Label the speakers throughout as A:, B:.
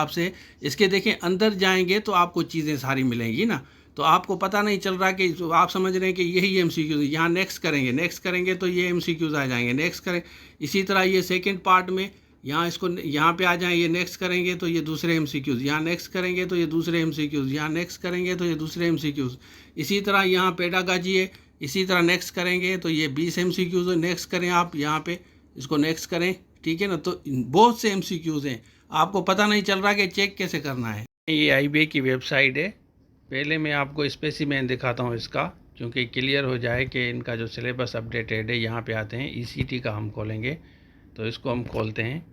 A: आपसे इसके देखें अंदर जाएंगे तो आपको चीज़ें सारी मिलेंगी ना। तो आपको पता नहीं चल रहा कि आप समझ रहे हैं कि यही एमसीक्यूज, यहाँ नेक्स्ट करेंगे तो ये एमसीक्यूज आ जाएंगे, नेक्स्ट करें। इसी तरह ये सेकंड पार्ट में यहाँ इसको यहाँ पे आ जाए, ये नेक्स्ट करेंगे तो ये दूसरे एमसीक्यूज, यहाँ नेक्स्ट करेंगे तो ये दूसरे एमसीक्यूज, यहाँ नेक्स्ट करेंगे तो ये दूसरे एमसीक्यूज। इसी तरह यहाँ पेडागॉजी है, इसी तरह नेक्स्ट करेंगे तो ये 20 एमसीक्यूज है, नेक्स्ट करें आप यहाँ पे इसको नेक्स्ट करें, ठीक है ना। तो बहुत से एमसीक्यूज हैं, आपको पता नहीं चल रहा कि चेक कैसे करना है। ये आईबीए की वेबसाइट है। पहले मैं आपको स्पेसिमेन दिखाता हूँ इसका, क्योंकि क्लियर हो जाए कि इनका जो सिलेबस अपडेटेड है। यहाँ पे आते हैं, ईसीटी का हम खोलेंगे, तो इसको हम खोलते हैं,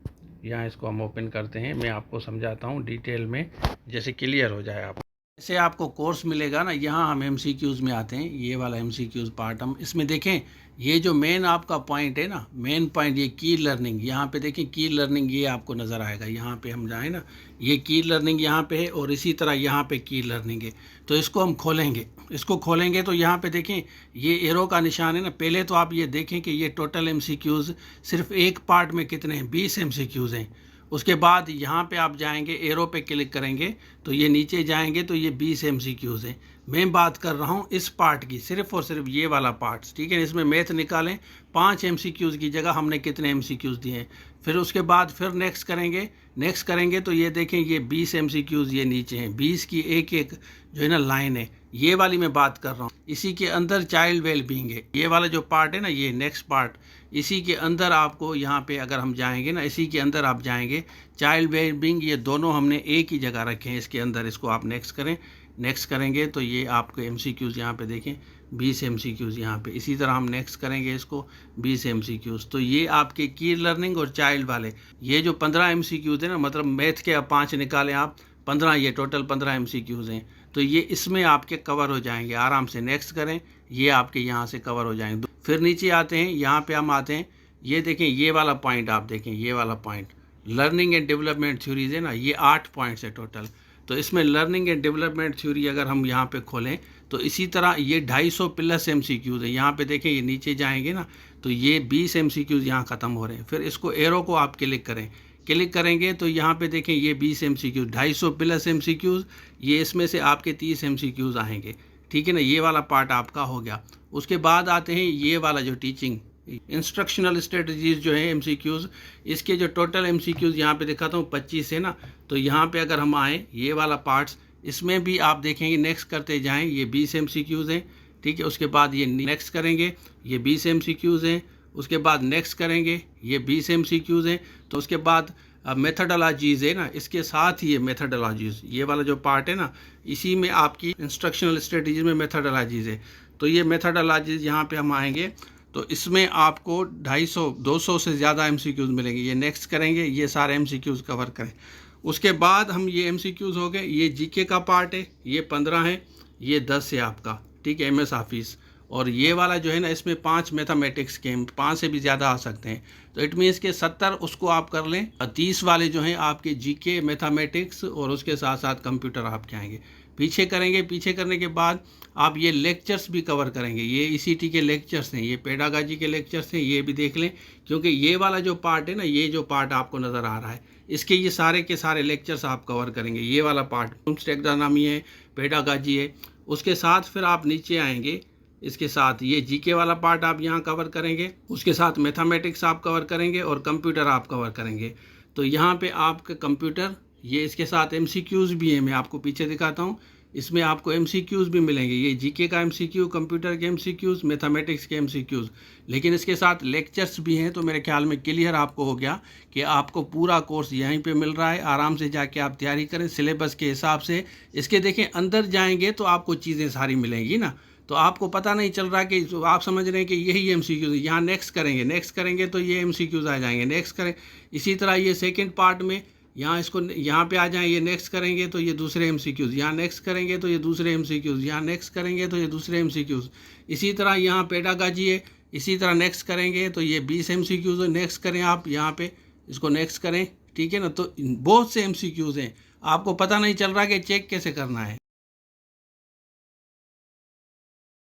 A: यहाँ इसको हम ओपन करते हैं। मैं आपको समझाता हूँ डिटेल में, जैसे क्लियर हो जाए आप। जैसे आपको कोर्स मिलेगा ना, यहाँ हम एमसीक्यूज़ में आते हैं, ये वाला एमसीक्यूज़ पार्ट हम इसमें देखें। ये जो मेन आपका पॉइंट है ना, मेन पॉइंट ये की लर्निंग, यहाँ पे देखें की लर्निंग, ये आपको नज़र आएगा। यहाँ पे हम जाएँ ना, ये की लर्निंग यहाँ पे है, और इसी तरह यहाँ पे की लर्निंग है। तो इसको हम खोलेंगे, इसको खोलेंगे तो यहाँ पे देखें ये एरो का निशान है ना। पहले तो आप ये देखें कि ये टोटल एमसीक्यूज़ सिर्फ एक पार्ट में कितने हैं, 20 एमसीक्यूज़ हैं। उसके बाद यहाँ पे आप जाएंगे, एरो पे क्लिक करेंगे तो ये नीचे जाएंगे तो ये 20 एमसीक्यूज़ हैं। मैं बात कर रहा हूँ इस पार्ट की, सिर्फ और सिर्फ ये वाला पार्ट्स, ठीक है। इसमें मैथ निकालें, 5 एमसीक्यूज़ की जगह हमने कितने एमसीक्यूज़ दिए हैं। फिर उसके बाद फिर नेक्स्ट करेंगे तो ये देखें ये 20 एमसीक्यूज़ ये नीचे हैं, 20 की एक एक जो है ना लाइन है, ये वाली मैं बात कर रहा हूँ। इसी के अंदर चाइल्ड वेलबींग है, ये वाला जो पार्ट है ना, ये नेक्स्ट पार्ट, इसी के अंदर आपको यहाँ पे अगर हम जाएंगे ना, इसी के अंदर आप जाएंगे चाइल्ड वेलबींग, ये दोनों हमने एक ही जगह रखे हैं इसके अंदर। इसको आप नेक्स्ट करें, नेक्स्ट करेंगे तो ये आपके एमसीक्यूज़ यहाँ पे देखें 20 एमसीक्यूज़ यहाँ पे। इसी तरह हम नेक्स्ट करेंगे इसको 20 एमसीक्यूज़। तो ये आपके की लर्निंग और चाइल्ड वाले, ये जो 15 एमसीक्यूज़ है ना, मतलब मैथ के अब 5 निकालें आप, 15, ये टोटल 15 एमसीक्यूज़ हैं। तो ये इसमें आपके कवर हो जाएंगे आराम से। नेक्स्ट करें, ये आपके यहाँ से कवर हो जाएंगे। फिर नीचे आते हैं, यहाँ पे हम आते हैं, ये देखें ये वाला पॉइंट आप देखें, ये वाला point learning and development theories है ना, ये 8 पॉइंट्स है टोटल। तो इसमें लर्निंग एंड डेवलपमेंट थ्योरी अगर हम यहाँ पे खोलें तो इसी तरह ये 250 प्लस एमसीक्यूज़ है। यहाँ पे देखें, ये नीचे जाएंगे ना तो ये 20 एमसीक्यूज़ यहाँ ख़त्म हो रहे हैं। फिर इसको एरो को आप क्लिक करें, क्लिक करेंगे तो यहाँ पे देखें ये 20 एमसीक्यूज़, 250 प्लस एमसीक्यूज़, ये इसमें से आपके 30 एमसीक्यूज़ आएंगे, ठीक है ना। ये वाला पार्ट आपका हो गया। उसके बाद आते हैं ये वाला जो टीचिंग इंस्ट्रक्शनल स्ट्रेटजीज़ जो है एमसीक्यूज़, इसके जो टोटल एमसीक्यूज़ यहाँ पे दिखाता हूँ 25 है ना। तो यहाँ पे अगर हम आएँ, ये वाला पार्ट्स, इसमें भी आप देखेंगे नेक्स्ट करते जाएं, ये 20 एमसीक्यूज़ हैं, ठीक है। उसके बाद ये नेक्स्ट करेंगे, ये 20 एमसीक्यूज़ हैं। उसके बाद नेक्स्ट करेंगे, ये 20 एमसीक्यूज़ हैं। तो उसके बाद मेथडोलॉजीज़ है ना, इसके साथ ही ये मेथडोलॉजीज़, ये वाला जो पार्ट है ना, इसी में आपकी इंस्ट्रक्शनल स्ट्रेटजीज़ में मेथडोलॉजीज़ है। तो ये मेथडोलॉजीज़ यहाँ पे हम आएंगे तो इसमें आपको 250 से ज़्यादा एमसीक्यूज़ मिलेंगे। ये नेक्स्ट करेंगे, ये सारे एमसीक्यूज़ कवर करें। उसके बाद हम ये एमसीक्यूज़ हो गए, ये जीके का पार्ट है, ये 15 है, ये 10 है आपका, ठीक है, एमएस ऑफिस। और ये वाला जो है ना, इसमें 5 मैथमेटिक्स के, 5 से भी ज़्यादा आ सकते हैं। तो इट मीन्स के 70 उसको आप कर लें। 30 वाले जो हैं आपके जीके, मैथमेटिक्स और उसके साथ साथ कंप्यूटर आपके आएंगे। पीछे करेंगे, पीछे करने के बाद आप ये लेक्चर्स भी कवर करेंगे। ये ईसीटी के लेक्चर्स हैं, ये पेडागॉजी के लेक्चर्स हैं, ये भी देख लें, क्योंकि ये वाला जो पार्ट है ना, ये जो पार्ट आपको नज़र आ रहा है, इसके ये सारे के सारे लेक्चर्स आप कवर करेंगे। ये वाला पार्ट टेक्सोनॉमी है, पेडागॉजी है। उसके साथ फिर आप नीचे आएंगे, इसके साथ ये जीके वाला पार्ट आप यहाँ कवर करेंगे, उसके साथ मैथमेटिक्स आप कवर करेंगे और कंप्यूटर आप कवर करेंगे। तो यहाँ पे आपके कंप्यूटर, ये इसके साथ एमसीक्यूज़ भी हैं, मैं आपको पीछे दिखाता हूँ। इसमें आपको एमसीक्यूज़ भी मिलेंगे, ये जीके का एमसीक्यू, कंप्यूटर के एमसीक्यूज़, मैथमेटिक्स के एमसीक्यूज़, लेकिन इसके साथ लेक्चर्स भी हैं। तो मेरे ख्याल में क्लियर आपको हो गया कि आपको पूरा कोर्स यहीं पे मिल रहा है। आराम से जाके आप तैयारी करें सिलेबस के हिसाब से। इसके देखें अंदर जाएंगे तो आपको चीज़ें सारी मिलेंगी ना। तो आपको पता नहीं चल रहा कि आप समझ रहे हैं कि यही एमसीक्यूज़, यहाँ नेक्स्ट करेंगे तो ये एमसीक्यूज़ आ जाएंगे, नेक्स्ट करें। इसी तरह ये सेकंड पार्ट में यहाँ इसको यहाँ पे आ जाएं, ये नेक्स्ट करेंगे तो ये दूसरे एमसीक्यूज़, यहाँ नेक्स्ट करेंगे तो ये दूसरे एमसीक्यूज़, यहाँ नेक्स्ट करेंगे तो ये दूसरे एमसीक्यूज़। इसी तरह यहाँ पेडागॉजी है, इसी तरह नेक्स्ट करेंगे तो ये 20 एमसीक्यूज़ है, नेक्स्ट करें आप यहाँ पे इसको नेक्स्ट करें, ठीक है ना। तो बहुत से एमसीक्यूज़ हैं, आपको पता नहीं चल रहा कि चेक कैसे करना है।